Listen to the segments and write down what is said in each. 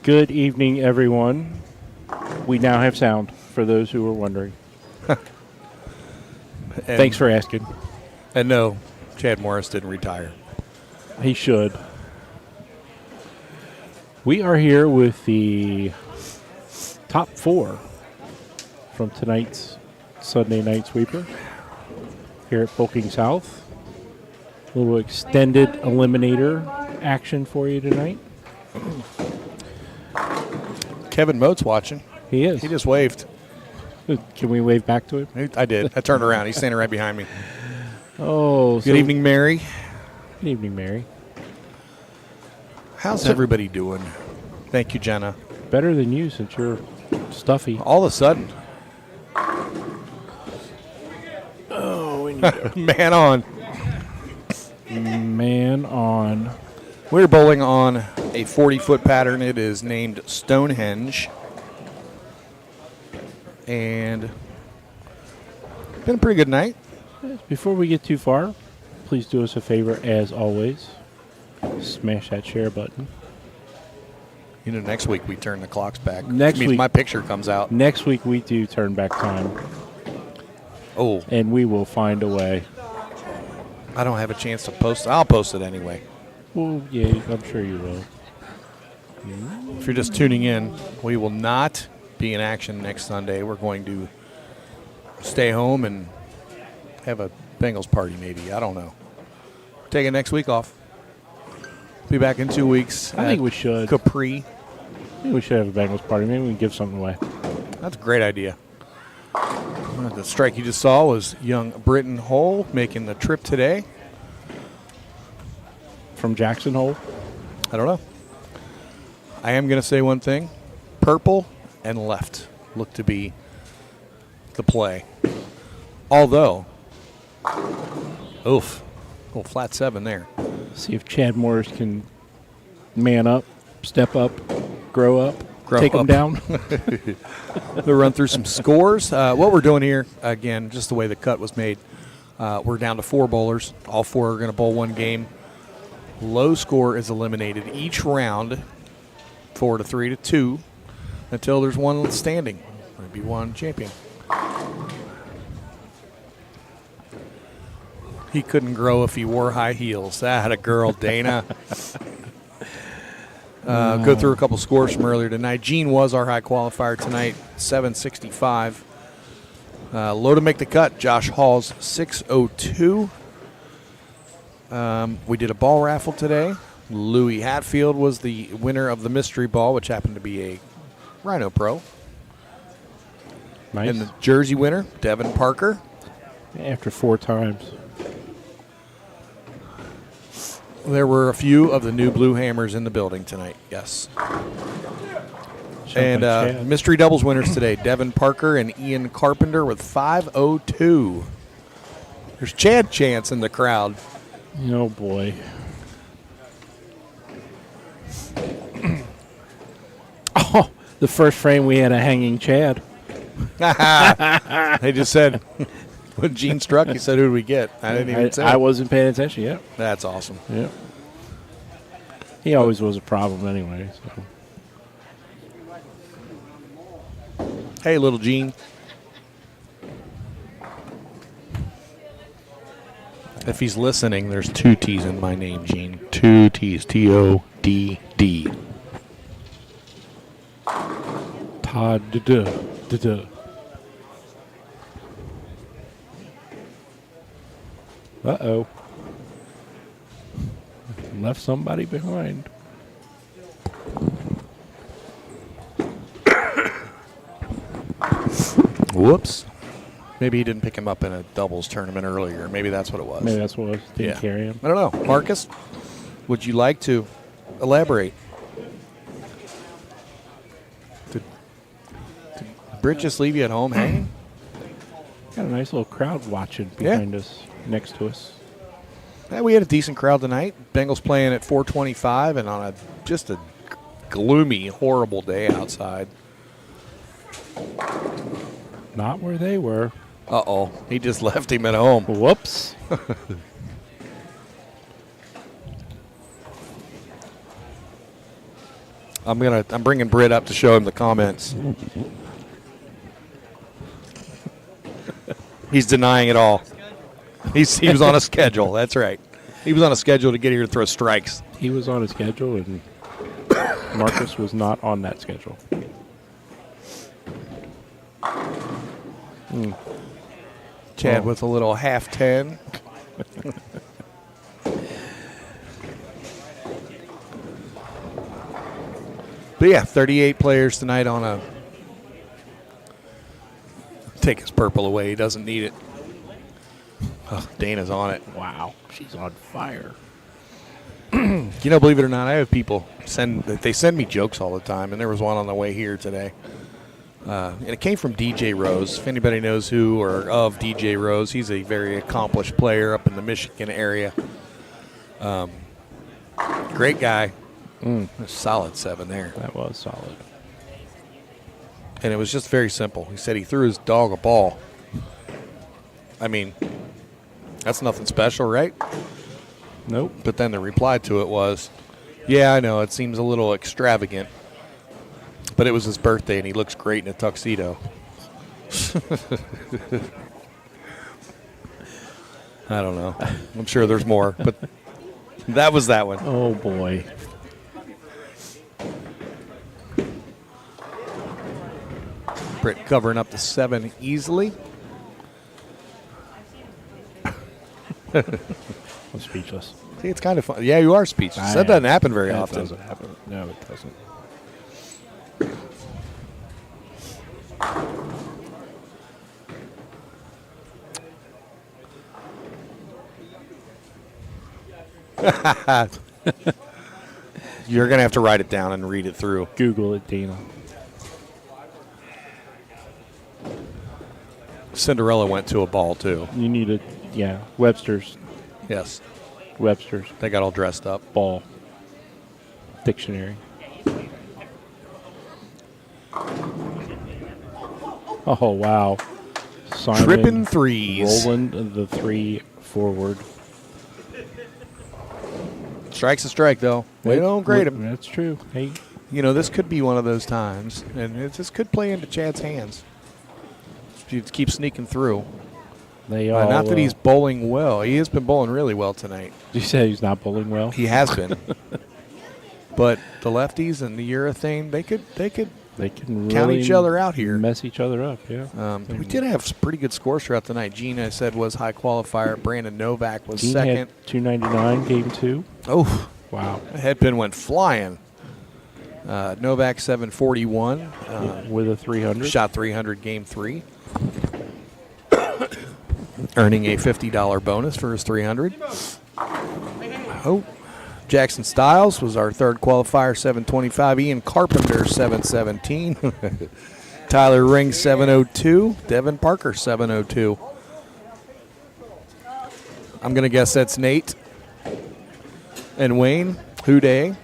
Good evening, everyone. We now have sound, for those who were wondering. Thanks for asking. And no, Chad Morris didn't retire. He should. We are here with the top four from tonight's Sunday night sweeper here at Bulking South. A little extended eliminator action for you tonight. Kevin Moat's watching. He is. He just waved. Can we wave back to him? I did. I turned around. He's standing right behind me. Oh, Good evening, Mary. Good evening, Mary. How's everybody doing? Thank you, Jenna. Better than you since you're stuffy. All of a sudden. Oh, we need to Man on. man on. We're bowling on a 40-foot pattern. It is named Stonehenge. And been a pretty good night. Before we get too far, please do us a favor, as always. Smash that share button. You know, next week we turn the clocks back. Next means week, my picture comes out. Next week we do turn back time. Oh. And we will find a way. I don't have a chance to post. I'll post it anyway. Well, yeah, I'm sure you will. If you're just tuning in, we will not be in action next Sunday. We're going to stay home and have a Bengals party maybe. I don't know. Taking next week off. Be back in 2 weeks. I think we should. Capri. I think we should have a Bengals party. Maybe we can give something away. That's a great idea. The strike you just saw was young Britton Hole making the trip today. From Jackson Hole? I don't know. I am going to say one thing. Purple and left look to be the play. Although, oof, little flat 7 there. See if Chad Morris can man up, step up, grow up, take them down. We'll run through some scores. What we're doing here, again, just the way the cut was made, we're down to 4 bowlers. All 4 are going to bowl one game. Low score is eliminated each round, 4 to 3 to 2, until there's one standing. Maybe one champion. He couldn't grow if he wore high heels. That a girl, Dana. Go through a couple scores from earlier tonight. Gene was our high qualifier tonight, 765. Low to make the cut, Josh Hall's 602. We did a ball raffle today. Louis Hatfield was the winner of the mystery ball, which happened to be a Rhino Pro. Nice. And the jersey winner, Devin Parker. After 4 times. There were a few of the new Blue Hammers in the building tonight, yes. And mystery doubles winners today, Devin Parker and Ian Carpenter with 502. There's Chad Chance in the crowd. Oh, boy. Oh, the first frame we had a hanging Chad. They just said, when Gene struck, he said, who did we get? I didn't even say. I wasn't paying attention yet. That's awesome. Yeah. He always was a problem anyway. So. Hey, little Gene. If he's listening, there's 2 T's in my name, Gene. 2 T's. T-O-D-D. Todd. Da-da. Uh-oh. Left somebody behind. Whoops. Maybe he didn't pick him up in a doubles tournament earlier. Maybe that's what it was. Maybe that's what it was. Didn't carry him. I don't know. Marcus, would you like to elaborate? Did Britt just leave you at home hanging? Got a nice little crowd watching behind us, next to us. Yeah, we had a decent crowd tonight. Bengals playing at 425 and on just a gloomy, horrible day outside. Not where they were. Uh-oh. He just left him at home. Whoops. I'm bringing Britt up to show him the comments. He's denying it all. He was on a schedule. That's right. He was on a schedule to get here to throw strikes. He was on a schedule, and Marcus was not on that schedule. Chad with a little half 10. But yeah, 38 players tonight on a. Take his purple away. He doesn't need it. Oh, Dana's on it. Wow, she's on fire. You know, believe it or not, I have people send me jokes all the time, and there was one on the way here today. And it came from DJ Rose. If anybody knows who or of DJ Rose, he's a very accomplished player up in the Michigan area. Great guy. A solid 7 there. That was solid. And it was just very simple. He said he threw his dog a ball. I mean, that's nothing special, right? Nope. But then the reply to it was, yeah, I know, it seems a little extravagant. But it was his birthday, and he looks great in a tuxedo. I don't know. I'm sure there's more, but that was that one. Oh, boy. Britt covering up the 7 easily. I'm speechless. See, it's kind of fun. Yeah, you are speechless. That doesn't happen very often. It doesn't happen. No, it doesn't. You're going to have to write it down and read it through. Google it, Dana. Cinderella went to a ball, too. You need a, Webster's. Yes. Webster's. They got all dressed up. Ball. Dictionary. Oh, wow. Simon Tripping threes. Rolling the 3 forward. Strike's a strike, though. They don't grade him. That's true. Hey, You know, this could be one of those times, and this could play into Chad's hands. He keeps sneaking through. they all. Not that he's bowling well. He has been bowling really well tonight. You said he's not bowling well? He has been. But the lefties and the urethane, they could They can really count each other out here. Mess each other up, yeah. We did have some pretty good scores throughout the night. Gene, I said, was high qualifier. Brandon Novak was Dean second. had 299, game 2. Oh, Wow. the head pin went flying. Novak 741. With a 300. Shot 300 game 3. Earning a $50 bonus for his 300. Oh, Jackson Stiles was our third qualifier, 725. Ian Carpenter, 717. Tyler Ring, 702. Devin Parker, 702. I'm going to guess that's Nate. And Wayne, Houday.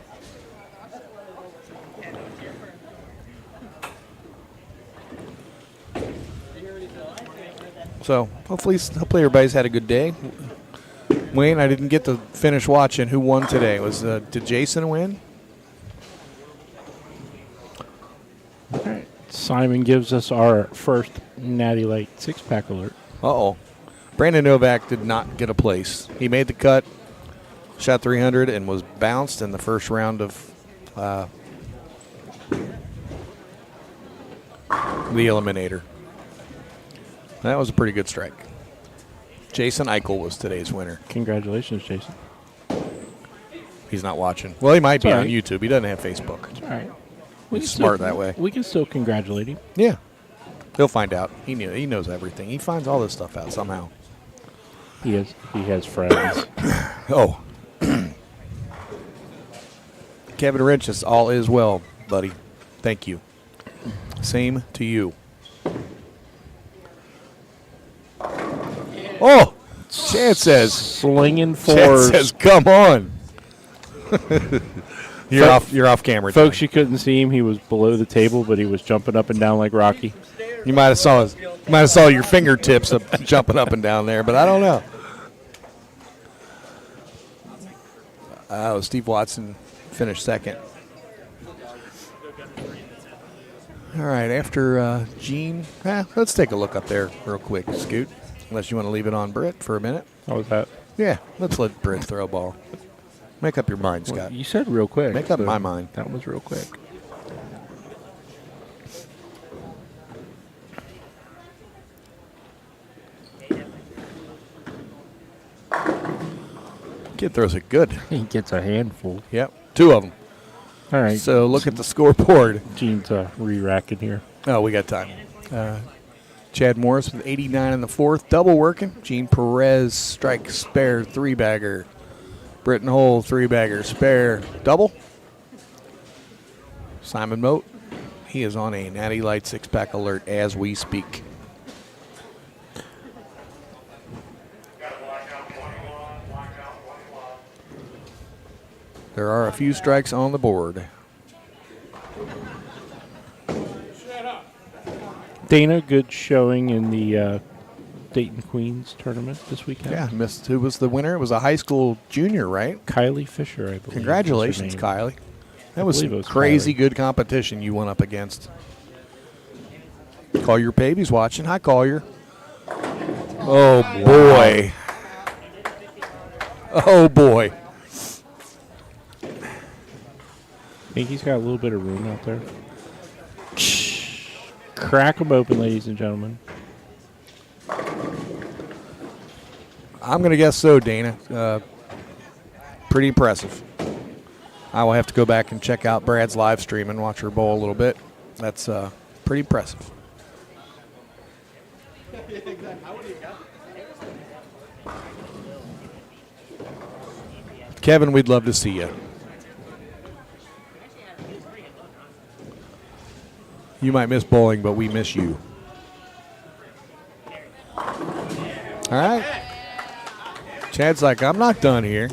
So hopefully everybody's had a good day. Wayne, I didn't get to finish watching who won today. Did Jason win? All right. Simon gives us our first Natty Light 6-pack alert. Uh-oh. Brandon Novak did not get a place. He made the cut, shot 300, and was bounced in the first round of the Eliminator. That was a pretty good strike. Jason Eichel was today's winner. Congratulations, Jason. He's not watching. Well, he might be It's all on right. YouTube. He doesn't have Facebook. All right. He's smart that way. We can still congratulate him. Yeah. He'll find out. He knows everything. He finds all this stuff out somehow. He has friends. Oh. Kevin Rich, all is well, buddy. Thank you. Same to you. Oh, Chad says. Slinging Chad fours. says, come on. You're off camera. Folks, Tony. you couldn't see him. He was below the table, but he was jumping up and down like Rocky. You might have saw your fingertips jumping up and down there, but I don't know. Oh, Steve Watson finished second. All right, after Gene, let's take a look up there real quick, Scoot. Unless you want to leave it on Britt for a minute. How was that? Yeah, let's let Britt throw a ball. Make up your mind, Scott. Well, you said real quick. Make up so my mind. That was real quick. Kid throws it good. He gets a handful. Yep, 2 of them. All right. So look at the scoreboard. Gene's re-racking here. Oh, we got time. Chad Morris with 89 in the 4th, double working. Gene Perez, strike, spare, 3-bagger. Britton Hole, 3-bagger, spare, double. Simon Moat, he is on a Natty Light 6-pack alert as we speak. There are a few strikes on the board. Dana, good showing in the Dayton Queens tournament this weekend. Yeah, missed. Who was the winner? It was a high school junior, right? Kylie Fisher, I believe. Congratulations, was her name. Kylie. That was some it was crazy Kylie. good competition you went up against. Collier Baby's watching. Hi, Collier. Oh, boy. Oh, boy. I think he's got a little bit of room out there. Crack them open, ladies and gentlemen. I'm going to guess so, Dana. Pretty impressive. I will have to go back and check out Brad's live stream and watch her bowl a little bit. That's pretty impressive. Kevin, we'd love to see you. You might miss bowling, but we miss you. All right. Chad's like, I'm not done here.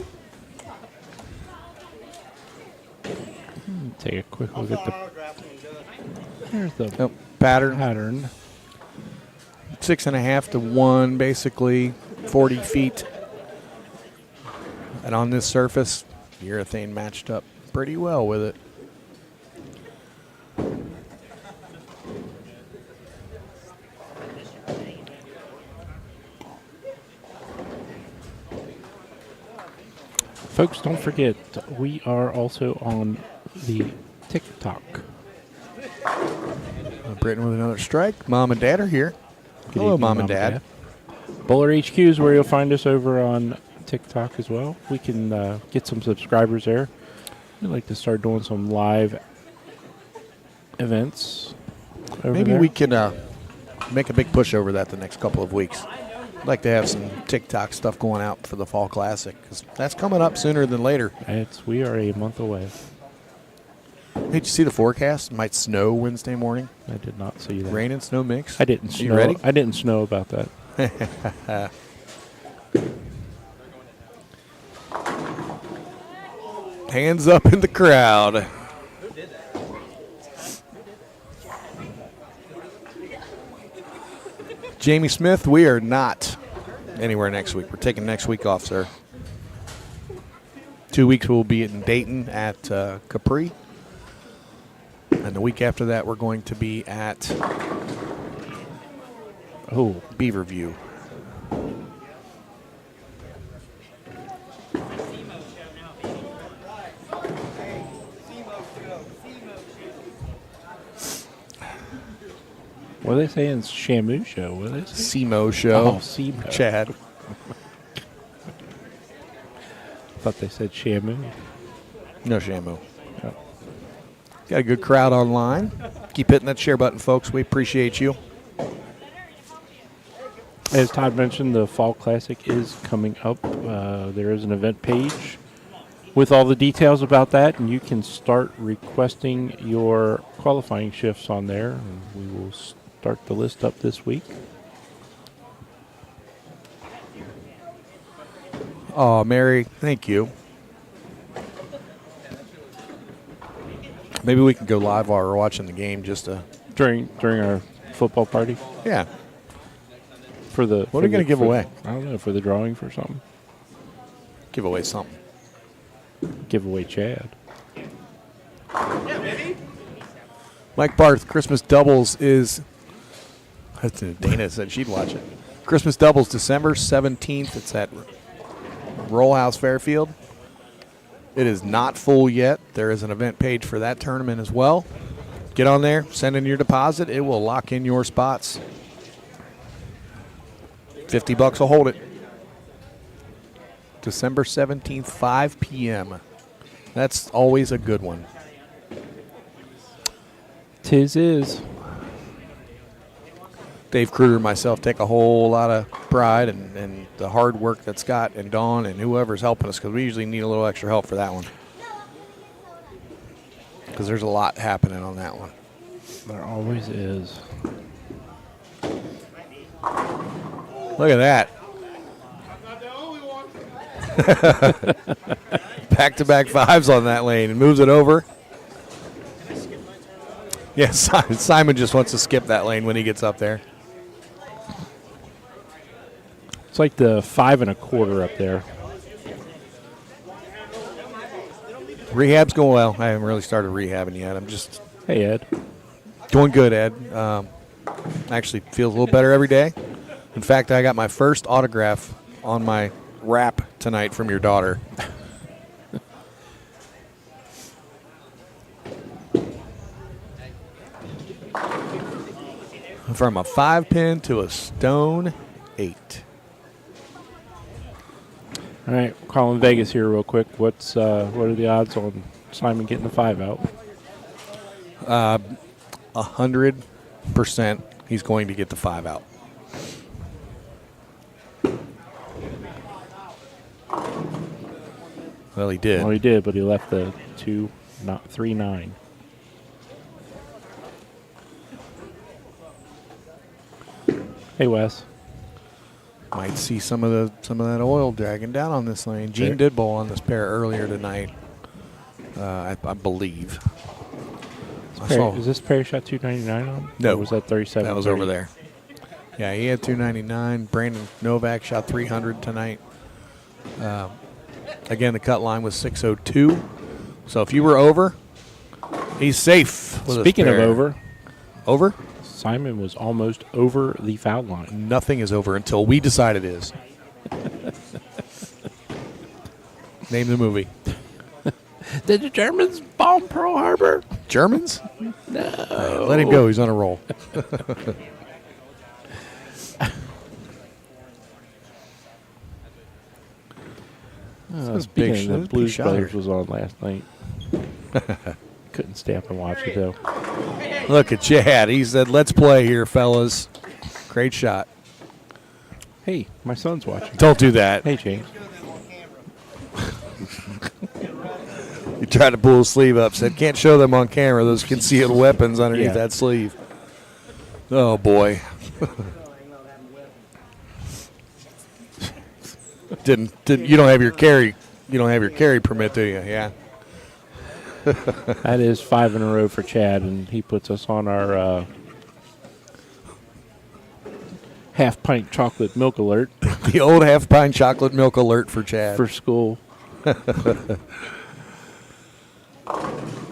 Take a quick look at the. Here's the Pattern. 6.5 to 1, basically 40 feet. And on this surface, urethane matched up pretty well with it. Folks, don't forget, we are also on the TikTok. Britton with another strike. Mom and Dad are here. Good Hello, evening, Mom and Dad. BowlerHQ is where you'll find us over on TikTok as well. We can get some subscribers there. We'd like to start doing some live events. Maybe we can make a big push over that the next couple of weeks. I'd like to have some TikTok stuff going out for the Fall Classic because that's coming up sooner than later. We are a month away. Hey, did you see the forecast? It might snow Wednesday morning. I did not see that. Rain and snow mix. I didn't You snow. ready? I didn't snow about that. Hands up in the crowd. Jamie Smith, we are not anywhere next week. We're taking next week off, sir. 2 weeks we'll be in Dayton at Capri. And the week after that, we're going to be at Beaverview. What are they saying? Shamu show. What are they saying? SEMO show. Oh, SEMO. Chad. Thought they said Shamu. No Shamu. Oh. Got a good crowd online. Keep hitting that share button, folks. We appreciate you. As Todd mentioned, the Fall Classic is coming up. There is an event page with all the details about that, and you can start requesting your qualifying shifts on there. And we will start the list up this week. Oh, Mary, thank you. Maybe we can go live while we're watching the game just to... During our football party? Yeah. What are we going to give away? I don't know, for the drawing for something. Give away something. Give away Chad. Mike Barth, Christmas doubles is. Dana said she'd watch it. Christmas doubles, December 17th. It's at Roll House Fairfield. It is not full yet. There is an event page for that tournament as well. Get on there, send in your deposit. It will lock in your spots. $50 will hold it. December 17th, 5 p.m. That's always a good one. 'Tis is. Dave Kruger and myself take a whole lot of pride in the hard work that Scott and Dawn and whoever's helping us, because we usually need a little extra help for that one. Because there's a lot happening on that one. There always is. Look at that. Back-to-back fives on that lane and moves it over. Yes, Simon just wants to skip that lane when he gets up there. It's like the 5 1/4 up there. Rehab's going well. I haven't really started rehabbing yet. I'm just Hey, Ed. going good, Ed. Actually feels a little better every day. In fact, I got my first autograph on my wrap tonight from your daughter. From a 5-pin to a stone 8. All right, calling Vegas here real quick. What are the odds on Simon getting the 5 out? 100% he's going to get the 5 out. Well, he did. Well, he did, but he left the 2, not 3, 9. Hey, Wes. Might see some of that oil dragging down on this lane. Gene Sure. did bowl on this pair earlier tonight, I believe. Is this Perry shot 299 on? No. Or was that 37? That was over there. Yeah, he had 299. Brandon Novak shot 300 tonight. Again, the cut line was 602. So if you were over, he's safe. With Speaking of over, Simon was almost over the foul line. nothing is over until we decide it is. Name the movie. Did the Germans bomb Pearl Harbor? Germans? No. Let him go. He's on a roll. Speaking of the Blues shot. Brothers was on last night. Couldn't stay up and watch it, though. Look at Chad. He said, let's play here, fellas. Great shot. Hey, my son's watching. Don't do that. Hey, James. He tried to pull his sleeve up. Said, can't show them on camera. Those concealed weapons underneath that sleeve. Oh, boy. Didn't you don't have your carry permit, do you? Yeah. That is 5 in a row for Chad, and he puts us on our half-pint chocolate milk alert The old half-pint chocolate milk alert for Chad. for school.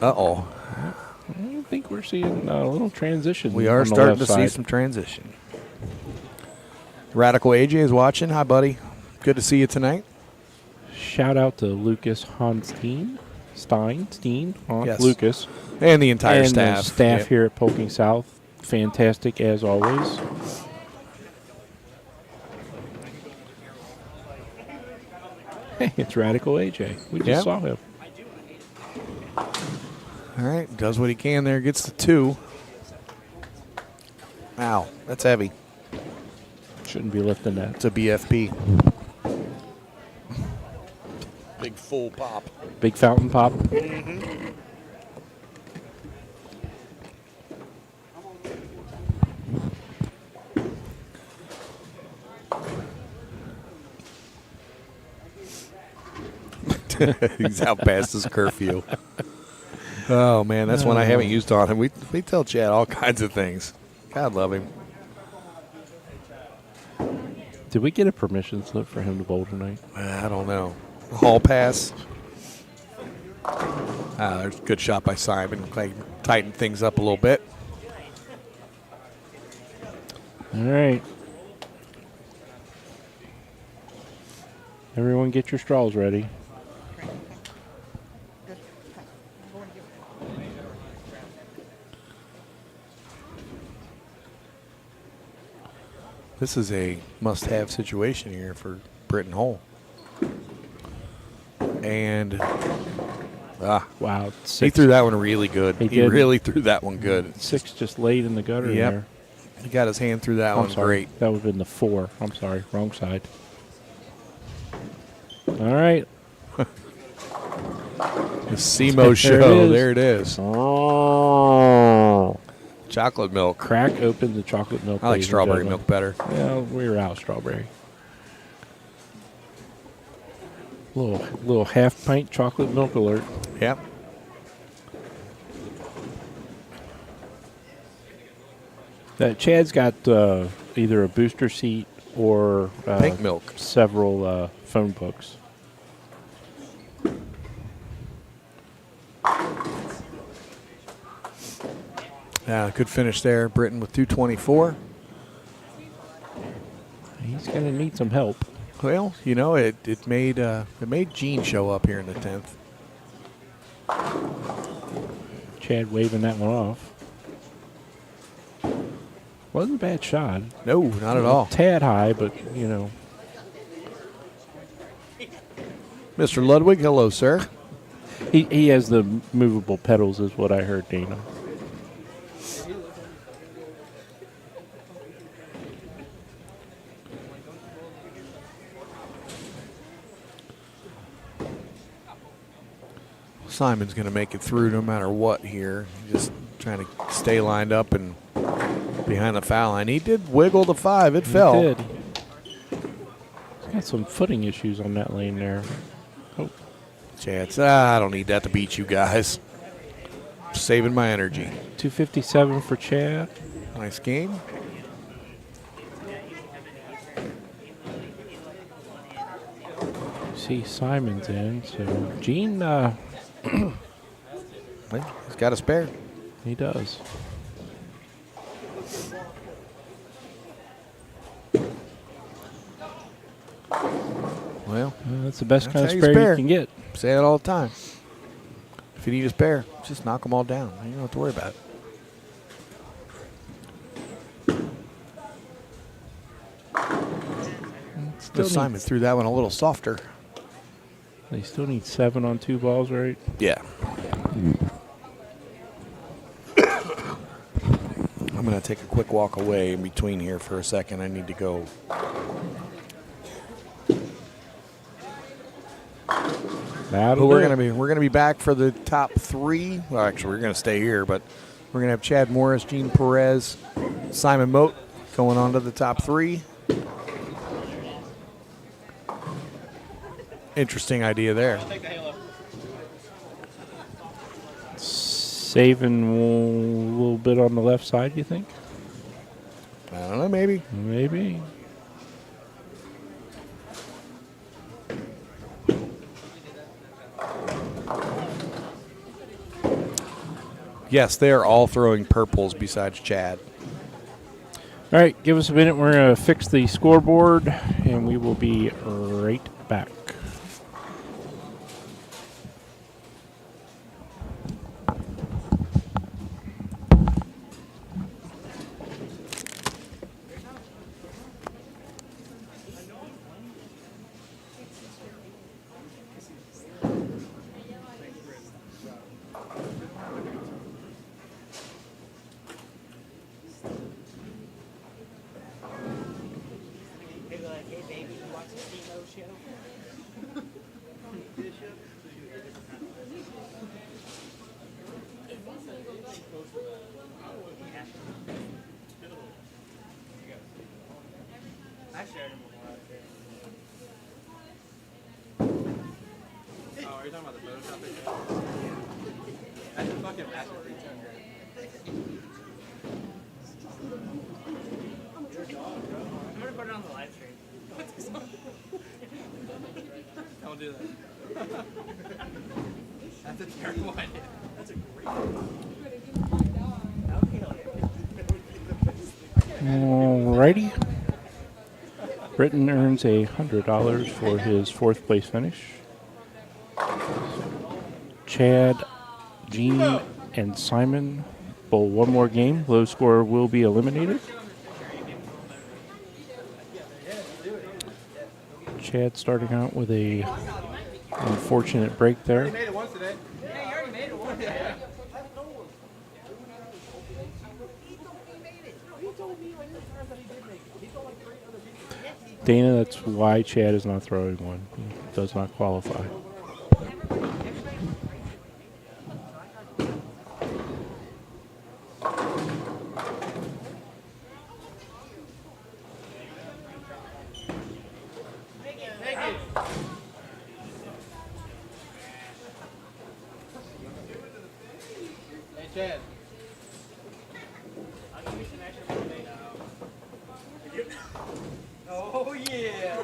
Uh-oh. I think we're seeing a little transition. We are on the starting to left see side. some transition. Radical AJ is watching. Hi, buddy. Good to see you tonight. Shout out to Lucas Honstein. Yes. Lucas. And the entire and staff. the staff Yep. here at Polking South. Fantastic as always. Hey, it's Radical AJ. We just Yep. saw him. All right. Does what he can there. Gets the 2. Ow. That's heavy. Shouldn't be lifting that. It's a BFP. Big full pop. Big fountain pop. He's out past his curfew. Oh, man. That's one I haven't used on him. We tell Chad all kinds of things. God love him. Did we get a permission slip for him to bowl tonight? I don't know. Hall pass. There's a good shot by Simon. Tighten things up a little bit. All right. Everyone get your straws ready. This is a must-have situation here for Britton Hole. And Wow. he threw that one really good. He He did. really threw that one good. 6 just laid in the gutter Yep. there. He got his hand through that I'm one sorry. great. That would have been the 4. I'm sorry. Wrong side. All right. The SEMO show. There it is. Oh. Chocolate milk. Crack open the chocolate milk. I like ladies and strawberry gentlemen. milk better. Yeah, we were out of strawberry. Little half pint chocolate milk alert. Yep. Chad's got either a booster seat or Pink milk. several phone books. Good finish there. Britton with 224. He's going to need some help. Well, you know, it made Gene show up here in the 10th. Chad waving that one off. Wasn't a bad shot. No, not at all. Tad high, but, you know. Mr. Ludwig, hello, sir. He has the movable pedals is what I heard, Dana. Simon's going to make it through no matter what here. Just trying to stay lined up and behind the foul line. He did wiggle the 5. It fell. He did. He's got some footing issues on that lane there. Oh, Chance, I don't need that to beat you guys. Saving my energy. 257 for Chad. Nice game. See Simon's in, so Gene, He's got a spare. he does. Well, That's the best That's kind of how you spare spare. you can get. say it all the time. If you need a spare, just knock them all down. You don't have to worry about it. Still Simon threw that one a little softer. They still need 7 on 2 balls, right? Yeah. I'm going to take a quick walk away in between here for a second. I need to go. But we're going to be back for the top 3. Well, actually, we're going to stay here, but we're going to have Chad Morris, Gene Perez, Simon Moat going on to the top 3. Interesting idea there. Saving a little bit on the left side, you think? I don't know, maybe. Maybe. Yes, they are all throwing purples besides Chad. All right, give us a minute. We're going to fix the scoreboard, and we will be right back. Don't do that. Alrighty. Britton earns $100 for his fourth place finish. Chad, Gene, and Simon bowl one more game. Low scorer will be eliminated. Chad starting out with a unfortunate break there. Dana, that's why Chad is not throwing one. He does not qualify. Chad. Oh, yeah.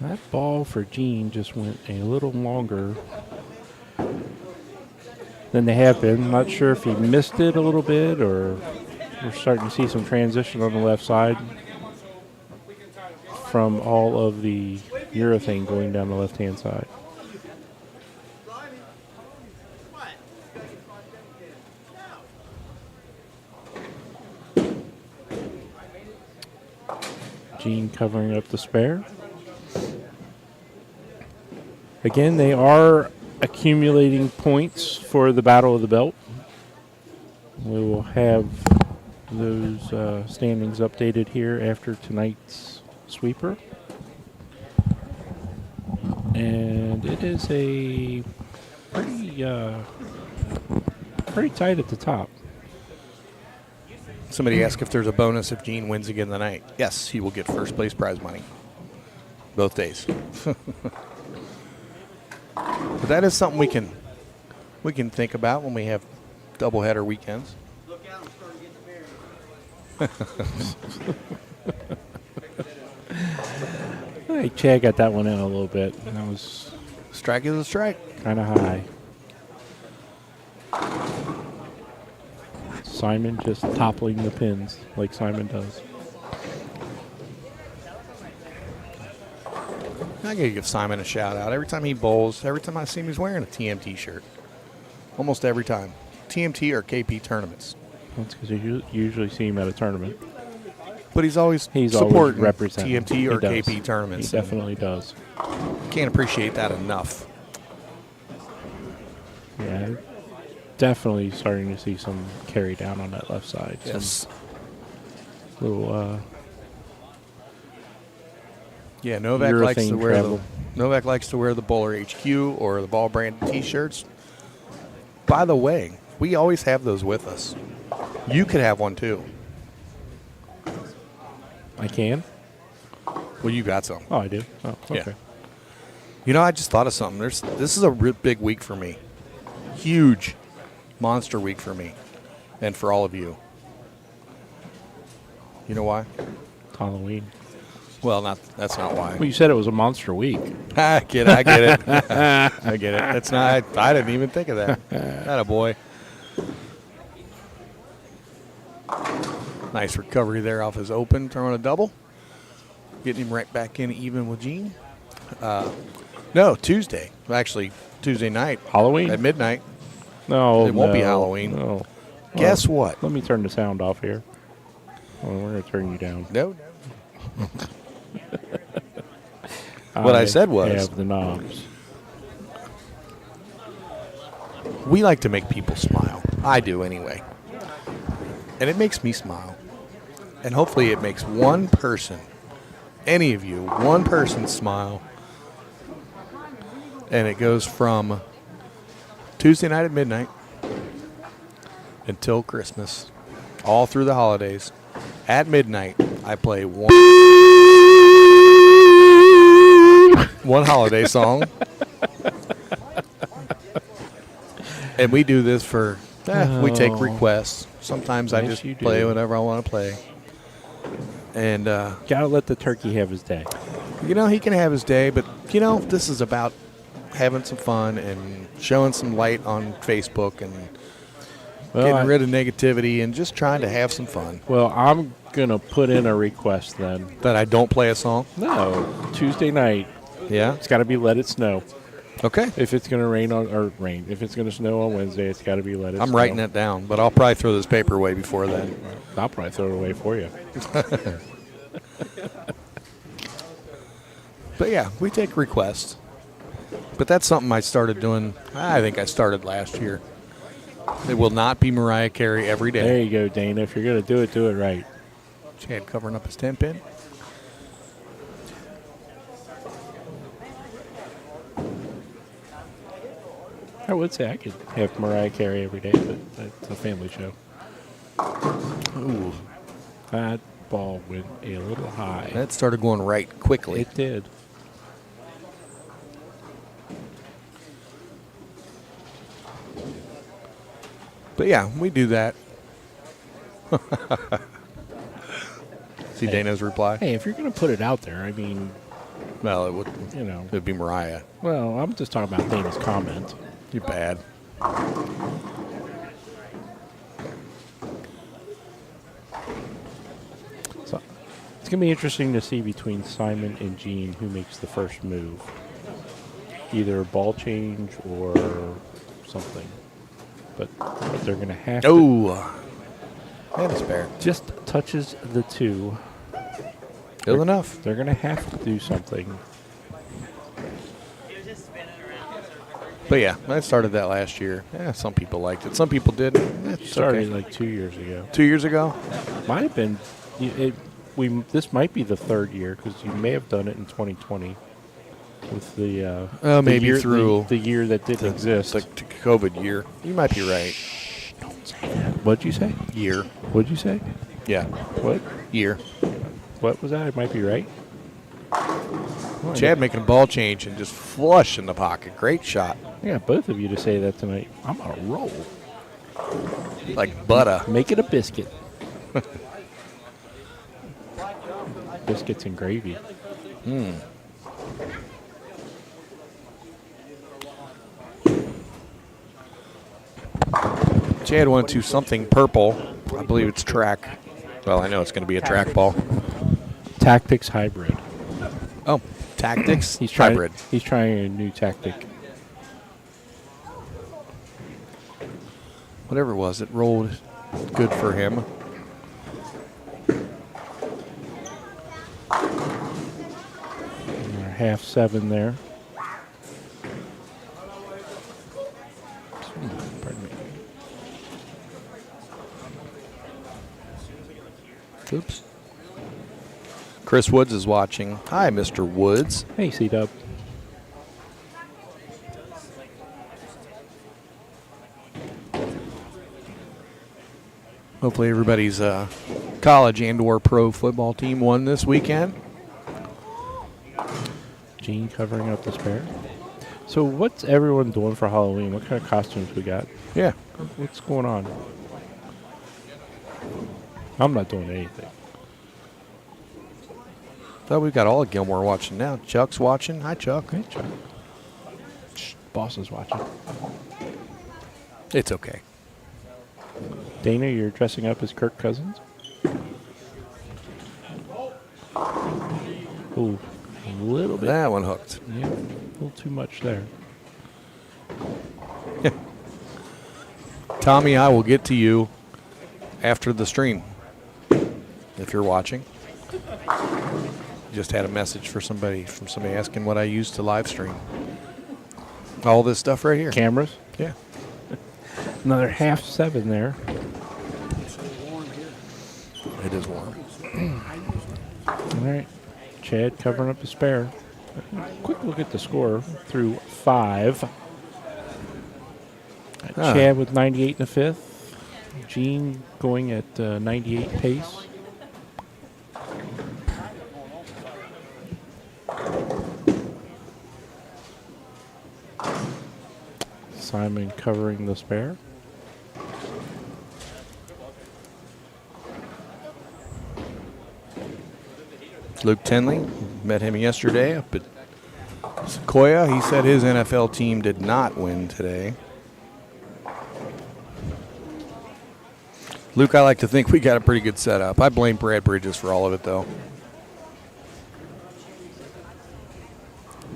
That ball for Gene just went a little longer than they have been. Not sure if he missed it a little bit or we're starting to see some transition on the left side from all of the urethane going down the left-hand side. Gene covering up the spare. Again, they are accumulating points for the Battle of the Belt. We will have those standings updated here after tonight's sweeper. And it is a pretty tight at the top. Somebody asked if there's a bonus if Gene wins again tonight. Yes, he will get first place prize money. Both days. But that is something we can think about when we have doubleheader weekends. Look out and start getting married. Hey, Chad got that one in a little bit. That was Strike is a strike. kind of high. Simon just toppling the pins like Simon does. I gotta give Simon a shout out. Every time he bowls, every time I see him, he's wearing a TMT shirt. Almost every time. TMT or KP tournaments. That's because you usually see him at a tournament. But he's always He's supporting always representing. TMT or He does. KP tournaments. He definitely does. Can't appreciate that enough. Yeah, definitely starting to see some carry down on that left side. Yes. Some little Yeah, Novak likes to urethane wear travel. Novak likes to wear the BowlerHQ or the Ball brand T-shirts. By the way, we always have those with us. You could have one too. I can. Well, you got some. Oh, I do. Oh, okay. Yeah. You know, I just thought of something. This is a real big week for me. Huge monster week for me and for all of you. You know why? Halloween. Well, that's not why. Well, you said it was a monster week. I get it. I get it. I get it. That's not. I didn't even think of that. Atta boy. Nice recovery there off his open, throwing a double. Getting him right back in even with Gene. No, Tuesday. Actually, Tuesday night. Halloween? At midnight. No, It won't be no, Halloween. No. Guess what? Let me turn the sound off here. Oh, we're going to turn you down. No. What I said was, have the knobs. we like to make people smile. I do anyway. And it makes me smile. And hopefully it makes one person, any of you, one person smile. And it goes from Tuesday night at midnight until Christmas, all through the holidays. At midnight, I play one holiday song. And we do this for, we take Oh. requests. Sometimes I Yes, just you play do. whatever I want to play. And, Gotta let the turkey have his day. he can have his day, but, this is about having some fun and showing some light on Facebook and getting rid of negativity and just trying to have some fun. Well, I'm gonna put in a request then. That I don't play a song? No, Tuesday night. Yeah? It's got to be Let It Snow. Okay. If it's gonna rain. If it's gonna snow on Wednesday, it's got to be Let It Snow. I'm writing that down, but I'll probably throw this paper away before then. I'll probably throw it away for you. But yeah, we take requests. But that's something I started doing, I think I started last year. It will not be Mariah Carey every day. There you go, Dana. If you're gonna do it right. Chad covering up his 10 pin. I would say I could have Mariah Carey every day, but it's a family show. Ooh, that ball went a little high. That started going right quickly. It did. But yeah, we do that. See Dana's reply? Hey, if you're gonna put it out there, I mean, Well, it would be Mariah. well, I'm just talking about Dana's comment. You're bad. So it's gonna be interesting to see between Simon and Gene who makes the first move, either a ball change or something. But they're gonna have to. Oh, and a spare. Just touches the two. Good enough. They're gonna have to do something. But yeah, I started that last year. Yeah, some people liked it. Some people didn't. It's Started okay. like 2 years ago. 2 years ago? Might have been. This might be the third year because you may have done it in 2020 with the. Maybe year, through the year that didn't exist. The COVID year. You might be right. What'd you say? Year. What'd you say? Yeah. What? Year. What was that? It might be right. Chad making a ball change and just flush in the pocket. Great shot. I got both of you to say that tonight. I'm on a roll. Like butter. Make it a biscuit. Biscuits and gravy. Chad went to something purple. I believe it's track. Well, I know it's going to be a track ball. Tactics hybrid. Oh, tactics He's trying. hybrid. He's trying a new tactic. Whatever it was, it rolled good for him. Half 7 there. Pardon me. Oops. Chris Woods is watching. Hi, Mr. Woods. Hey, C-Dub. Hopefully everybody's college and or pro football team won this weekend. Gene covering up the spare. So what's everyone doing for Halloween? What kind of costumes we got? Yeah. What's going on? I'm not doing anything. Thought we've got all of Gilmore watching now. Chuck's watching. Hi, Chuck. Hey, Chuck. Boss is watching. It's okay. Dana, you're dressing up as Kirk Cousins? Ooh, a little bit. That one hooked. Yeah, a little too much there. Tommy, I will get to you after the stream if you're watching. Just had a message from somebody asking what I use to live stream. All this stuff right here. Cameras. Yeah. Another half 7 there. It is warm. All right. Chad covering up the spare. Quick look at the score through 5. Chad with 98 in the 5th. Gene going at 98 pace. Simon covering the spare. Luke Tenley, met him yesterday up at Sequoia. He said his NFL team did not win today. Luke, I like to think we got a pretty good setup. I blame Brad Bridges for all of it, though.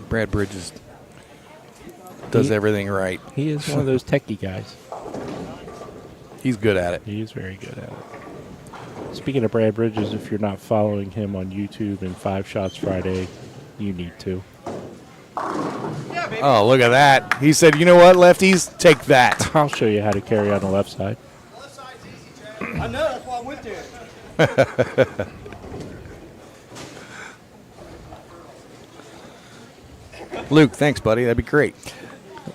Brad Bridges does everything right. He is one of those techie guys. He's good at it. He is very good at it. Speaking of Brad Bridges, if you're not following him on YouTube and 5 Shots Friday, you need to. Oh, look at that. He said, you know what, lefties? Take that. I'll show you how to carry on the left side. Left side's easy, Chad. I know, that's why I went there. Luke, thanks, buddy. That'd be great.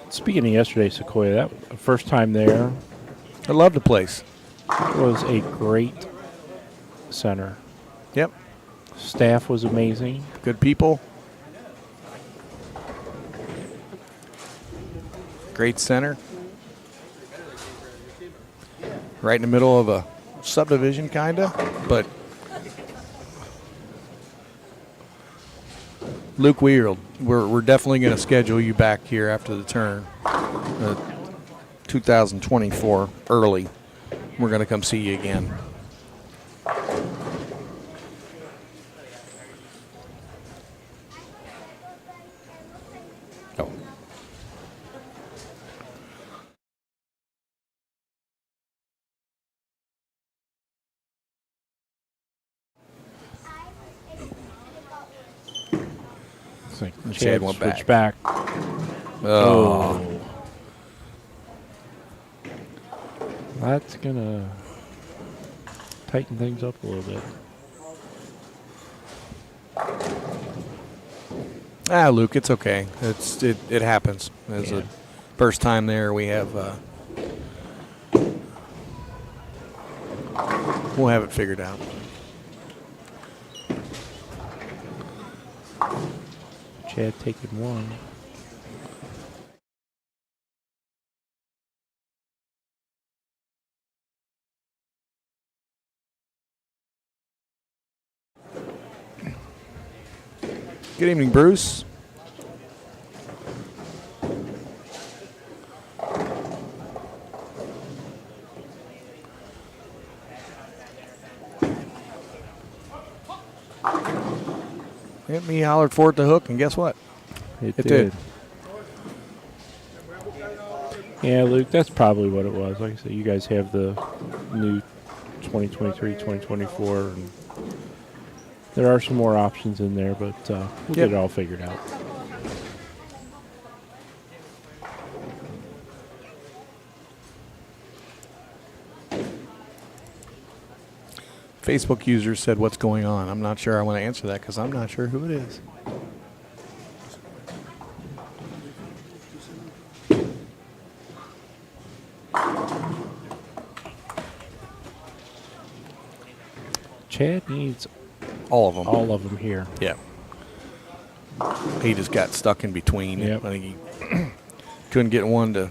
Speaking of yesterday, Sequoia, that first time there I love the place. was a great center. Yep. Staff was amazing. Good people. Great center. Right in the middle of a subdivision, kind of. But Luke, we're definitely going to schedule you back here after the turn. 2024, early. We're going to come see you again. Oh. It's like Chad went switched back. Oh. That's going to tighten things up a little bit. Luke, it's okay. It happens. It's the first time there. We have we'll have it figured out. Chad taking one. Good evening, Bruce. Hit me, hollered for it to hook, and guess what? It did. did. Yeah, Luke, that's probably what it was. Like I said, you guys have the new 2023, 2024, and there are some more options in there, but we'll get it all figured out. Facebook user said, what's going on? I'm not sure I want to answer that because I'm not sure who it is. Chad needs All of them. all of them here. Yeah. He just got stuck in between. Yep. I think he couldn't get one to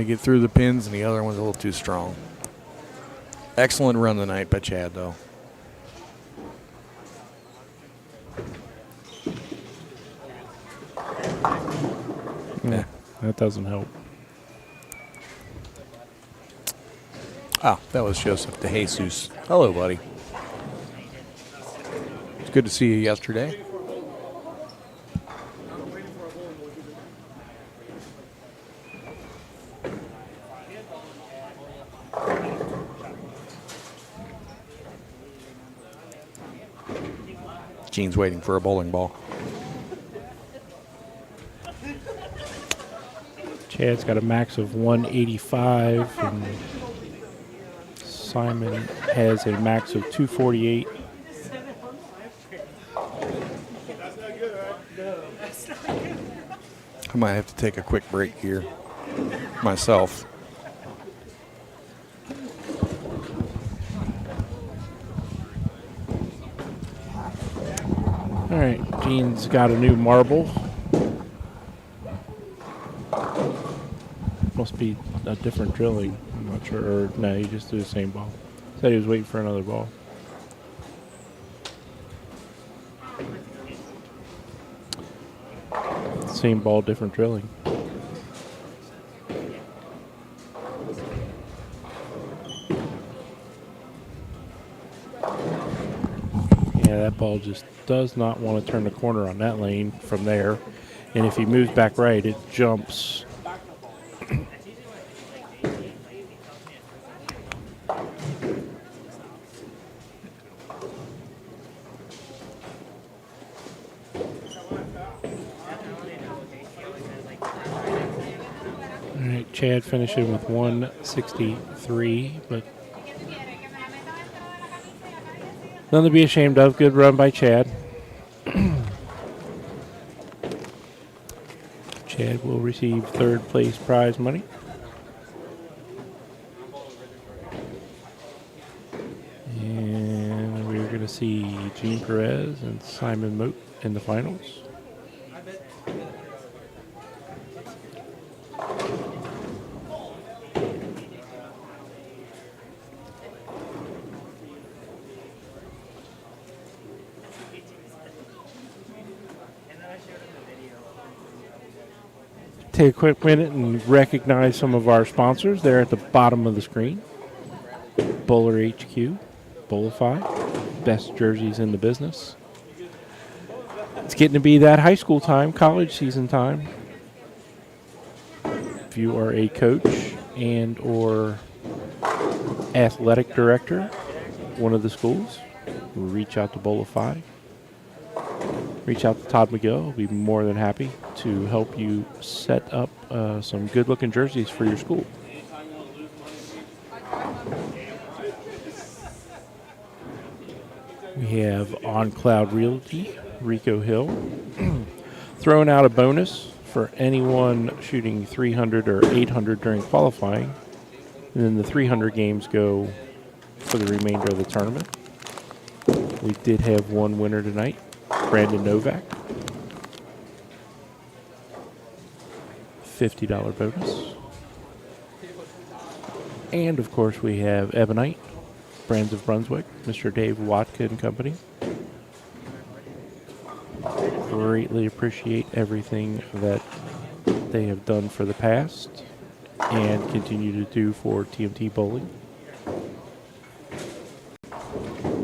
get through the pins, and the other one's a little too strong. Excellent run tonight by Chad, though. Yeah, that doesn't help. Ah, that was Joseph DeJesus. Hello, buddy. It's good to see you yesterday. Gene's waiting for a bowling ball. Chad's got a max of 185, and Simon has a max of 248. I might have to take a quick break here myself. All right, Gene's got a new marble. be a different drilling. I'm not sure. Or no, he just threw the same ball. Said he was waiting for another ball. Same ball, different drilling. Yeah, that ball just does not want to turn the corner on that lane from there. And if he moves back right, it jumps. All right, Chad finishing with 163, but nothing to be ashamed of. Good run by Chad. Chad will receive third place prize money. And we're going to see Gene Perez and Simon Moat in the finals. Take a quick minute and recognize some of our sponsors. They're at the bottom of the screen. BowlerHQ, BowlerFi, best jerseys in the business. It's getting to be that high school time, college season time. If you are a coach and or athletic director, one of the schools, reach out to BowlerFi. Reach out to Todd McGill. He'll be more than happy to help you set up some good-looking jerseys for your school. We have On Cloud Realty, Rico Hill, throwing out a bonus for anyone shooting 300 or 800 during qualifying. And then the 300 games go for the remainder of the tournament. We did have one winner tonight. Brandon Novak, $50 bonus. And, of course, we have Ebonite, Brands of Brunswick, Mr. Dave Watka and Company. Greatly appreciate everything that they have done for the past and continue to do for TMT Bowling.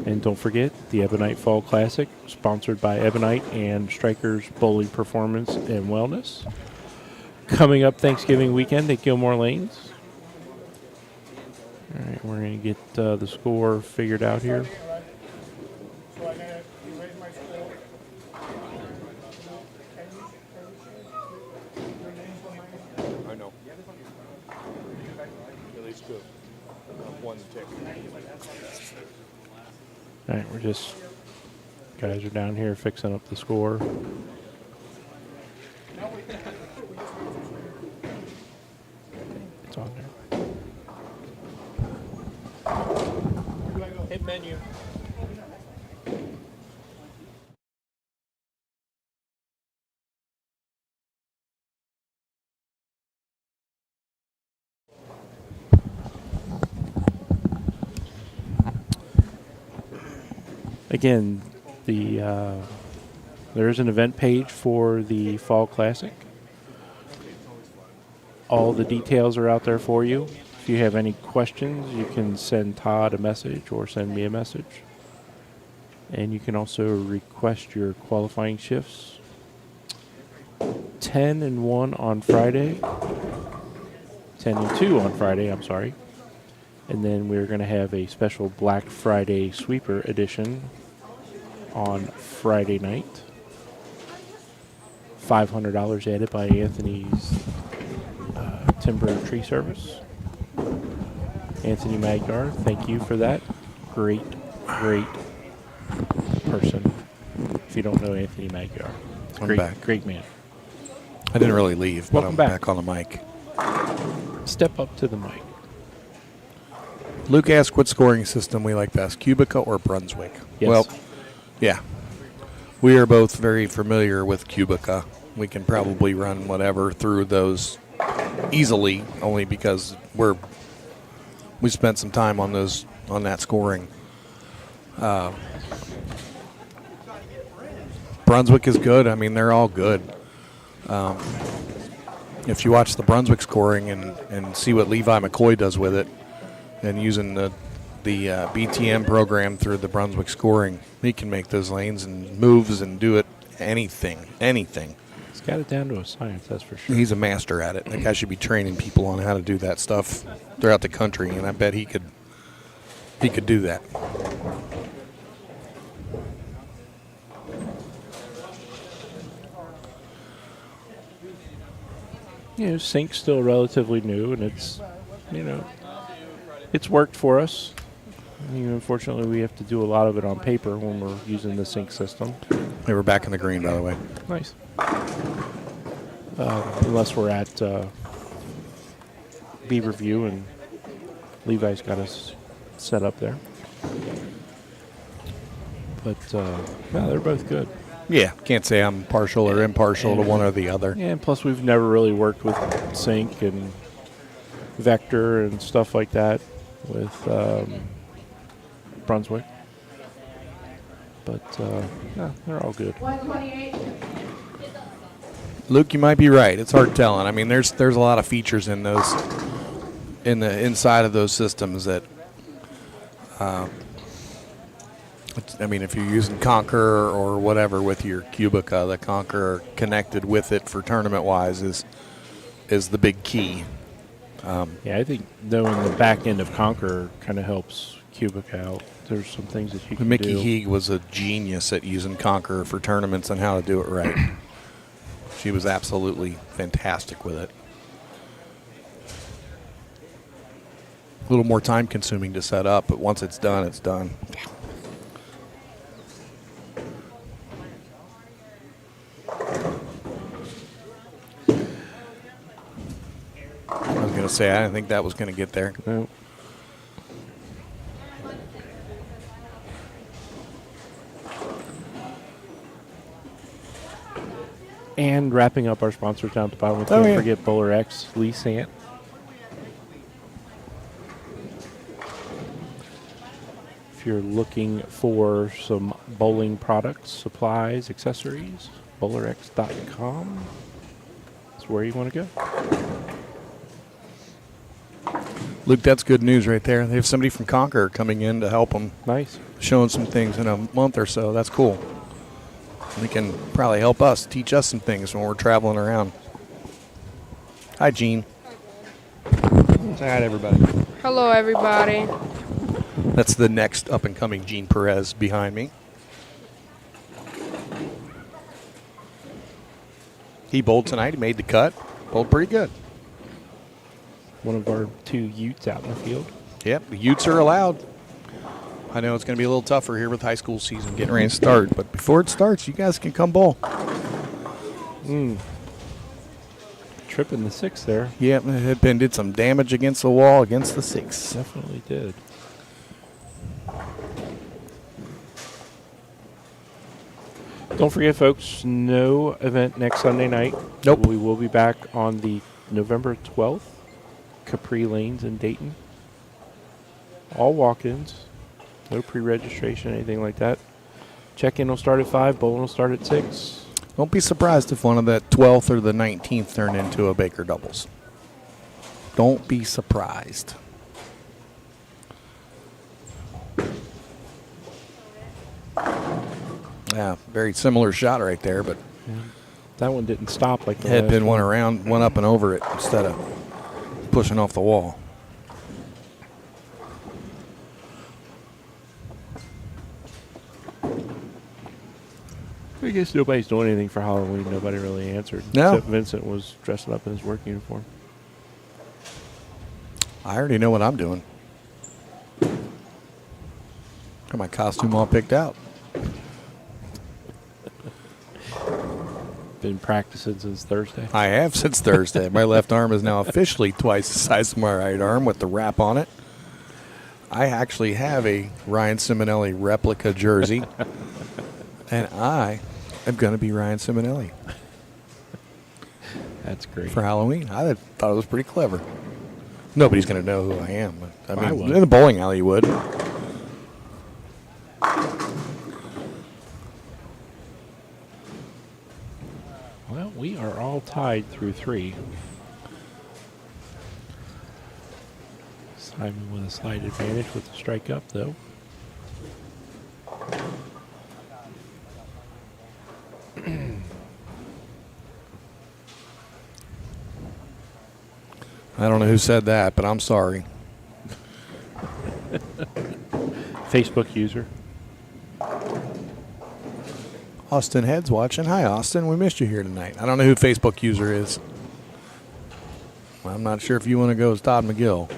And don't forget, the Ebonite Fall Classic, sponsored by Ebonite and Strikers Bowling Performance and Wellness. Coming up Thanksgiving weekend at Gilmore Lanes. All right, we're going to get the score figured out here. I know. At least good. One tick. All right, guys are down here fixing up the score. It's on there. Hit menu. Again, there is an event page for the Fall Classic. All the details are out there for you. If you have any questions, you can send Todd a message or send me a message. And you can also request your qualifying shifts. 10 and 1 on Friday. 10 and 2 on Friday, I'm sorry. And then we're going to have a special Black Friday Sweeper edition on Friday night. $500 added by Anthony's Timber Tree Service. Anthony Magyar, thank you for that. Great person. If you don't know Anthony Magyar, I'm back. Great man. I didn't really leave, but Welcome I'm back. back on the mic. Step up to the mic. Luke asked what scoring system we like best, Cubica or Brunswick? Yes. Well, yeah. We are both very familiar with Cubica. We can probably run whatever through those easily, only because we spent some time on that scoring. Brunswick is good. I mean, they're all good. If you watch the Brunswick scoring and see what Levi McCoy does with it, and using the BTM program through the Brunswick scoring, he can make those lanes and moves and do it anything. He's got it down to a science, that's for sure. He's a master at it. That guy should be training people on how to do that stuff throughout the country, and I bet he could do that. Sync's still relatively new, and it's worked for us. Unfortunately, we have to do a lot of it on paper when we're using the sync system. They were back in the green, by the way. Nice. Unless we're at Beaver View, and Levi's got us set up there. But, they're both good. Yeah, can't say I'm partial or impartial to one or the other. Yeah, and plus we've never really worked with sync and vector and stuff like that with Brunswick. But, they're all good. 128. Luke, you might be right. It's hard telling. I mean, there's a lot of features in the inside of those systems that, if you're using Conqueror or whatever with your Cubica, the Conqueror connected with it for tournament-wise is the big key. I think knowing the back end of Conqueror kind of helps Cubica out. There's some things that you can Mickey do. Heeg was a genius at using Conqueror for tournaments and how to do it right. She was absolutely fantastic with it. A little more time consuming to set up, but once it's done, it's done. I was going to say, I didn't think that was going to get there. No. And wrapping up our sponsors down at the bottom, we can't forget BowlerHQ, Lee Sant. If you're looking for some bowling products, supplies, accessories, BowlerHQ.com is where you want to go. Luke, that's good news right there. They have somebody from Conquer coming in to help them. Nice. Showing some things in a month or so. That's cool. They can probably help us, teach us some things when we're traveling around. Hi, Gene. Say hi to everybody. Hello, everybody. That's the next up-and-coming Gene Perez behind me. He bowled tonight. He made the cut. Bowled pretty good. One of our 2 Utes out in the field. Yep, the Utes are allowed. I know it's going to be a little tougher here with high school season getting ready to start, but before it starts, you guys can come bowl. Tripping the 6 there. Yep, Hippen did some damage against the wall against the 6. Definitely did. Don't forget, folks, no event next Sunday night. Nope. We will be back on the November 12th, Capri Lanes in Dayton. All walk-ins. No pre-registration, anything like that. Check-in will start at 5. Bowling will start at 6. Don't be surprised if one of the 12th or the 19th turn into a Baker doubles. Don't be surprised. Yeah, very similar shot right there, but That one didn't stop like the head last pin one. went around, went up and over it instead of pushing off the wall. I guess nobody's doing anything for Halloween. Nobody really answered. No. Except Vincent was dressing up in his work uniform. I already know what I'm doing. Got my costume all picked out. Been practicing since Thursday. I have since Thursday. My left arm is now officially twice the size of my right arm with the wrap on it. I actually have a Ryan Simonelli replica jersey, and I am going to be Ryan Simonelli. That's great. for Halloween. I thought it was pretty clever. Nobody's going to know who I am. But, I would. in the bowling alley, you would. Well, we are all tied through 3. Simon with a slight advantage with the strike up, though. I don't know who said that, but I'm sorry. Facebook user. Austin Head's watching. Hi, Austin. We missed you here tonight. I don't know who Facebook user is. I'm not sure if you want to go as Todd McGill.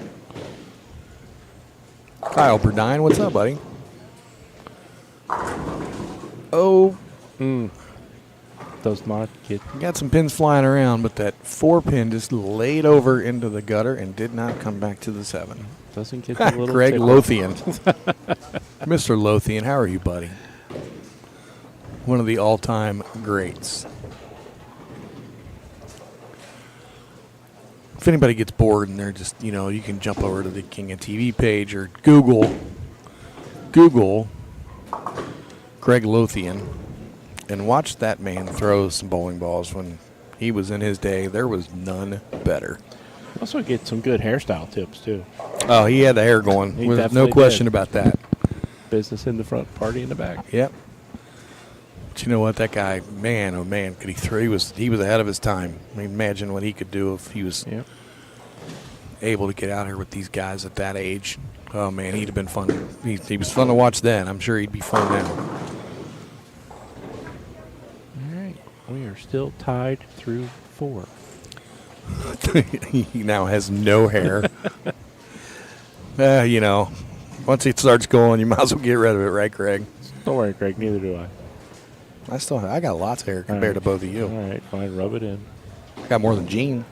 Kyle Burdine, what's up, buddy? Oh, Does not get. got some pins flying around, but that 4-pin just laid over into the gutter and did not come back to the 7. Doesn't get the little Greg tickle. Lothian. Mr. Lothian, how are you, buddy? One of the all-time greats. If anybody gets bored and they're just, you can jump over to the King of TV page or Google Greg Lothian and watch that man throw some bowling balls. When he was in his day, there was none better. Also get some good hairstyle tips, too. Oh, he had the hair going. He With no definitely question did. about that. Business in the front, party in the back. Yep. But you know what? That guy, man, oh man, could he throw? He was ahead of his time. I mean, imagine what he could do if he was Yep. able to get out here with these guys at that age. Oh man, he'd have been fun. He was fun to watch then. I'm sure he'd be fun now. All right. We are still tied through 4. He now has no hair. Once it starts going, you might as well get rid of it, right, Greg? Don't worry, Greg. Neither do I. I got lots of hair compared to both of you. All right. Fine. Rub it in. I got more than Gene.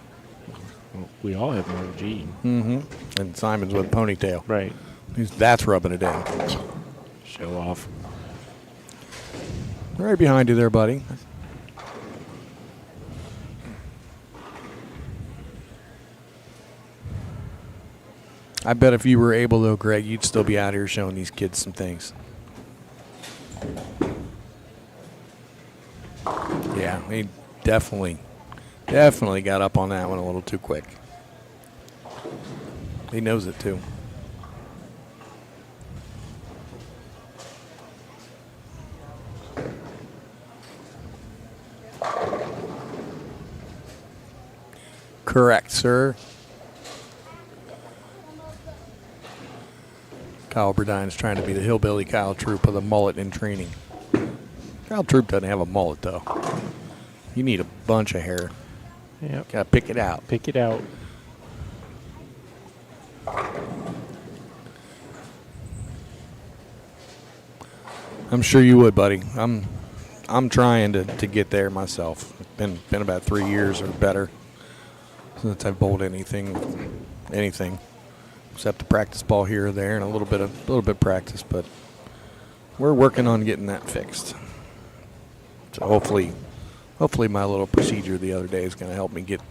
Well, we all have more Gene. Mm-hmm. And Simon's with a ponytail. Right. That's rubbing it in. Show off. Right behind you there, buddy. I bet if you were able, though, Greg, you'd still be out here showing these kids some things. Yeah, he definitely got up on that one a little too quick. He knows it, too. Correct, sir. Kyle Burdine is trying to be the hillbilly Kyle Troop with a mullet in training. Kyle Troop doesn't have a mullet, though. You need a bunch of hair. Yep. Got to pick it out. Pick it out. I'm sure you would, buddy. I'm trying to get there myself. It's been about 3 years or better since I've bowled anything, except the practice ball here or there and a little bit of practice. But we're working on getting that fixed. So hopefully my little procedure the other day is going to help me get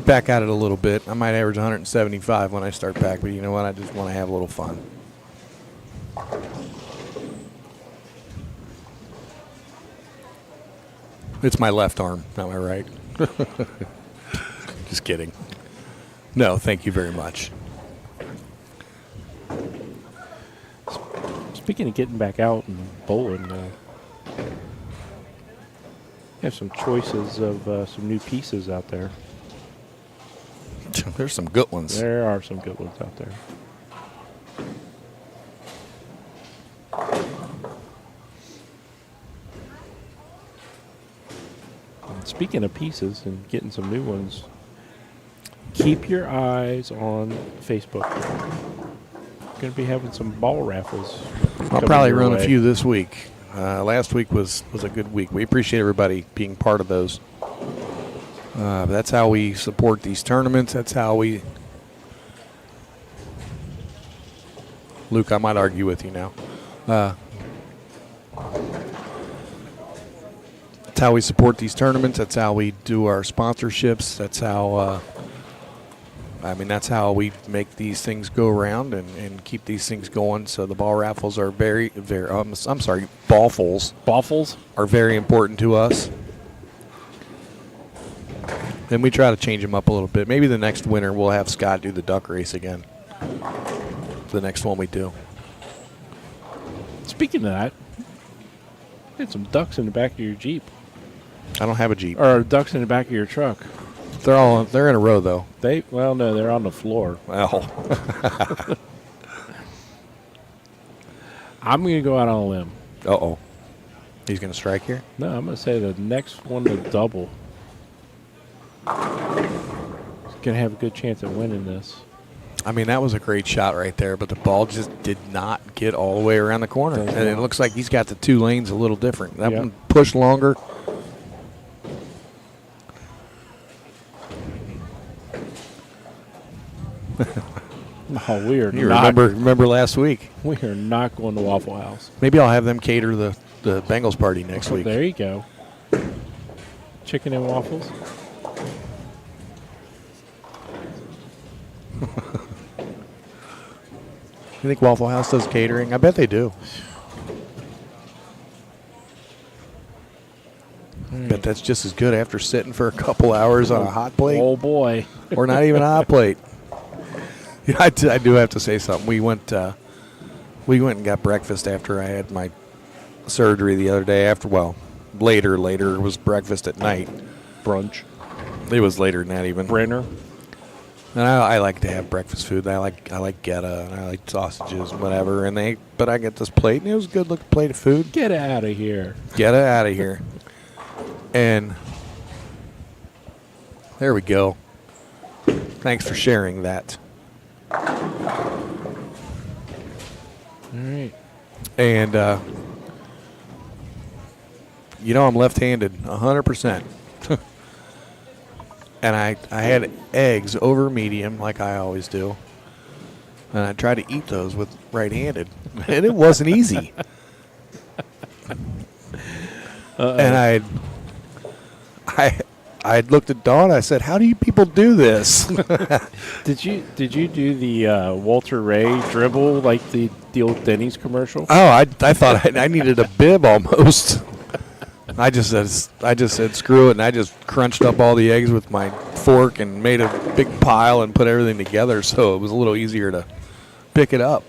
back at it a little bit. I might average 175 when I start back, but you know what? I just want to have a little fun. It's my left arm, not my right. Just kidding. No, thank you very much. Speaking of getting back out and bowling, have some choices of some new pieces out there. There's some good ones. There are some good ones out there. And speaking of pieces and getting some new ones, keep your eyes on Facebook. We're going to be having some ball raffles. I'll coming probably your run a way. few this week. Last week was a good week. We appreciate everybody being part of those. That's how we support these tournaments. That's how we... Luke, I might argue with you now. That's how we support these tournaments. That's how we do our sponsorships. That's how, that's how we make these things go around and keep these things going. So the ball raffles are ballfuls are very important to us. And we try to change them up a little bit. Maybe the next winter we'll have Scott do the duck race again. The next one we do. Speaking of that, you had some ducks in the back of your Jeep. I don't have a Jeep. Or ducks in the back of your truck. They're in a row though. No, they're on the floor. Well, I'm going to go out on a limb. uh-oh. He's going to strike here? No, I'm going to say the next one to double is going to have a good chance at winning this. I mean, that was a great shot right there, but the ball just did not get all the way around the corner. And it looks like he's got the two lanes a little different. That one pushed longer. Oh, we are You not. remember last week? We are not going to Waffle House. Maybe I'll have them cater the Bengals party next week. There you go. Chicken and waffles. You think Waffle House does catering? I bet they do. Bet that's just as good after sitting for a couple hours on a hot plate. Oh, boy. Or not even a hot plate. Yeah, I do have to say something. We went and got breakfast after I had my surgery the other day. Later it was breakfast at night. Brunch. It was later than that even. Brenner. And I like to have breakfast food. I like Geta and I like sausages and whatever. But I get this plate and it was a good looking plate of food. Get out of here. Get it out of here. And there we go. Thanks for sharing that. All right. And, I'm left-handed 100%. And I had eggs over medium like I always do. And I tried to eat those with right-handed. And it wasn't easy. And I looked at Dawn. I said, "How do you people do this?" Did you do the Walter Ray dribble like the old Denny's commercial? Oh, I thought I needed a bib almost. I just said screw it, and I just crunched up all the eggs with my fork and made a big pile and put everything together, so it was a little easier to pick it up.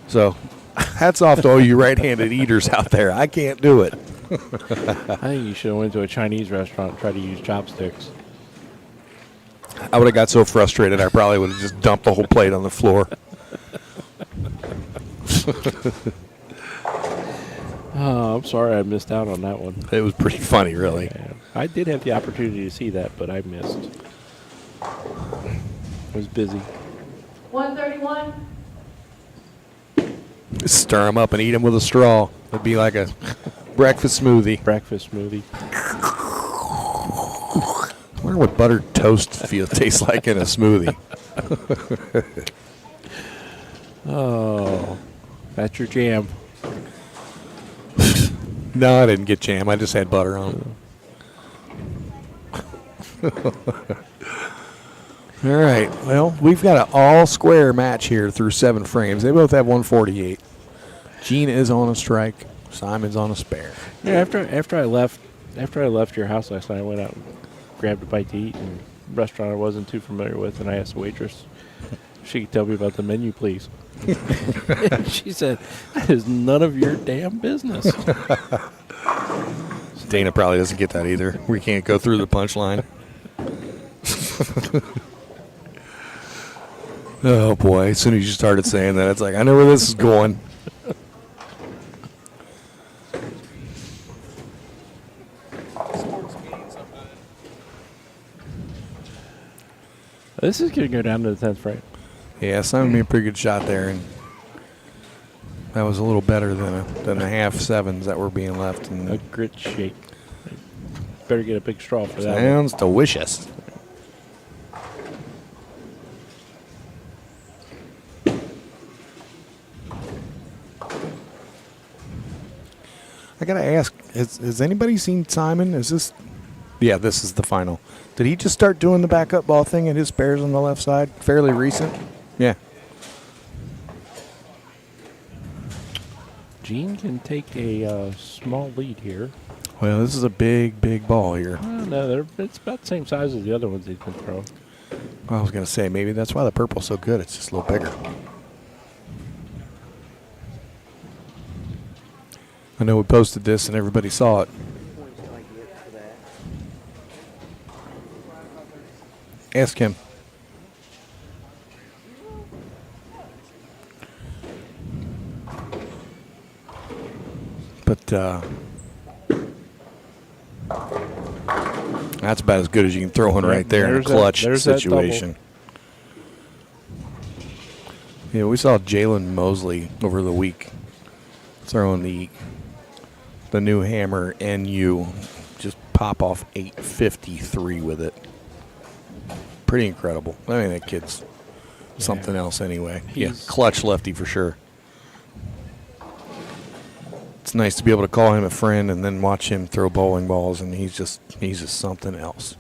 So, hats off to all you right-handed eaters out there. I can't do it. I think you should have went to a Chinese restaurant and tried to use chopsticks. I would have got so frustrated I probably would have just dumped the whole plate on the floor. Oh, I'm sorry I missed out on that one. It was pretty funny, really. Yeah. I did have the opportunity to see that, but I missed. I was busy. 131. Stir them up and eat them with a straw. It'd be like a breakfast smoothie. Breakfast smoothie. I wonder what buttered toast tastes like in a smoothie. Oh, that's your jam. No, I didn't get jam. I just had butter on it. All right. Well, we've got an all-square match here through 7 frames. They both have 148. Gene is on a strike. Simon's on a spare. Yeah, after I left your house last night, I went out and grabbed a bite to eat in a restaurant I wasn't too familiar with, and I asked the waitress if she could tell me about the menu, please. And she said, "That is none of your damn business." Dana probably doesn't get that either. We can't go through the punchline. Oh, boy. As soon as you started saying that, it's like, I know where this is going. This is going to go down to the 10th frame. Yeah, Simon made a pretty good shot there, and that was a little better than the half sevens that were being left. A And grit shake. Better get a big straw for that one. sounds delicious. I gotta ask, Has anybody seen Simon? Is this? Yeah, this is the final. Did he just start doing the backup ball thing at his pairs on the left side? Fairly recent? Yeah. Gene can take a small lead here. Well, this is a big ball here. No, it's about the same size as the other ones he's been throwing. I was going to say, maybe that's why the purple's so good. It's just a little bigger. I know we posted this and everybody saw it. Ask him. But that's about as good as you can throw one right there in a clutch situation. Yeah, we saw Jalen Mosley over the week throwing the new hammer NU, just pop off 853 with it. Pretty incredible. I mean, that kid's something else anyway. Yeah, clutch lefty for sure. It's nice to be able to call him a friend and then watch him throw bowling balls, and he's just something else.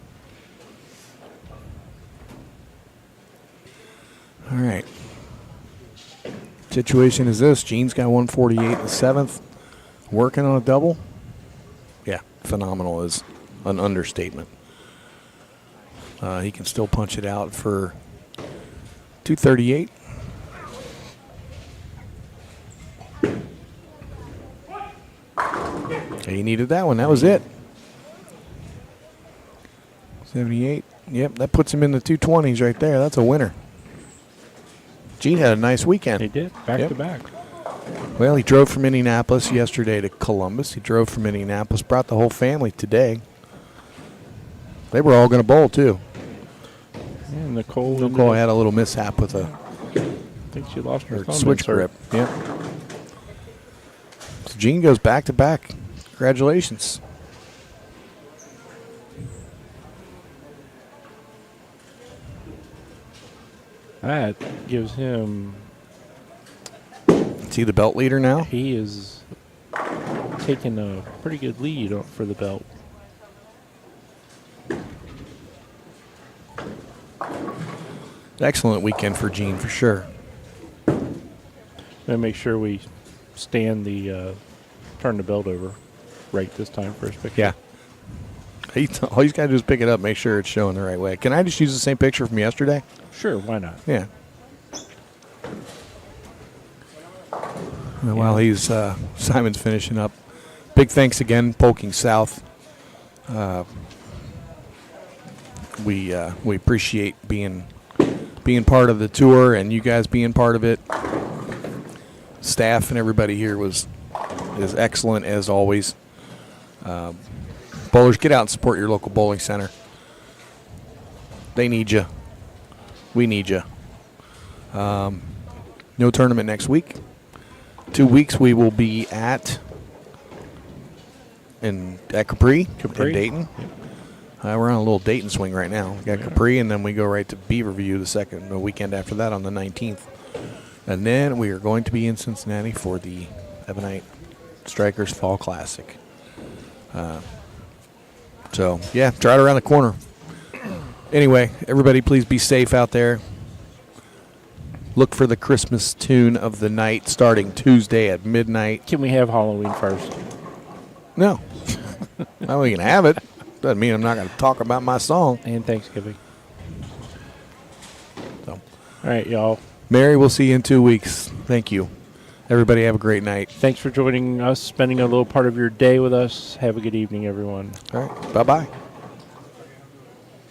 All right. Situation is this. Gene's got 148 in the seventh. Working on a double. Yeah, phenomenal is an understatement. He can still punch it out for 238. He needed that one. That was it. 78. Yep, that puts him in the 220s right there. That's a winner. Gene had a nice weekend. He did, back to back. Well, he drove from Indianapolis yesterday to Columbus. He drove from Indianapolis, brought the whole family today. They were all going to bowl, too. Yeah, Nicole had a little mishap with a I think she lost her thumb switch insert. grip. Yep. So Gene goes back to back. Congratulations. That gives him. Is he the belt leader now? He is taking a pretty good lead for the belt. Excellent weekend for Gene for sure. Gonna make sure we stand the turn the belt over right this time for his picture. Yeah. All he's got to do is pick it up, make sure it's showing the right way. Can I just use the same picture from yesterday? Sure, why not? Yeah. And while he's Simon's finishing up, big thanks again, Polking South. We appreciate being part of the tour and you guys being part of it. Staff and everybody here is excellent as always. Bowlers, get out and support your local bowling center. They need you. We need you. No tournament next week. 2 weeks we will be at Capri. In Dayton. We're on a little Dayton swing right now. We got Capri, and then we go right to Beaverview the weekend after that on the 19th. And then we are going to be in Cincinnati for the Ebonite Strikers Fall Classic. So, yeah, it's right around the corner. Anyway, everybody please be safe out there. Look for the Christmas tune of the night starting Tuesday at midnight. Can we have Halloween first? No. Well, we can have it. Doesn't mean I'm not going to talk about my song. And Thanksgiving. So, all right, y'all. Mary, we'll see you in 2 weeks. Thank you. Everybody have a great night. Thanks for joining us, spending a little part of your day with us. Have a good evening, everyone. All right. Bye-bye.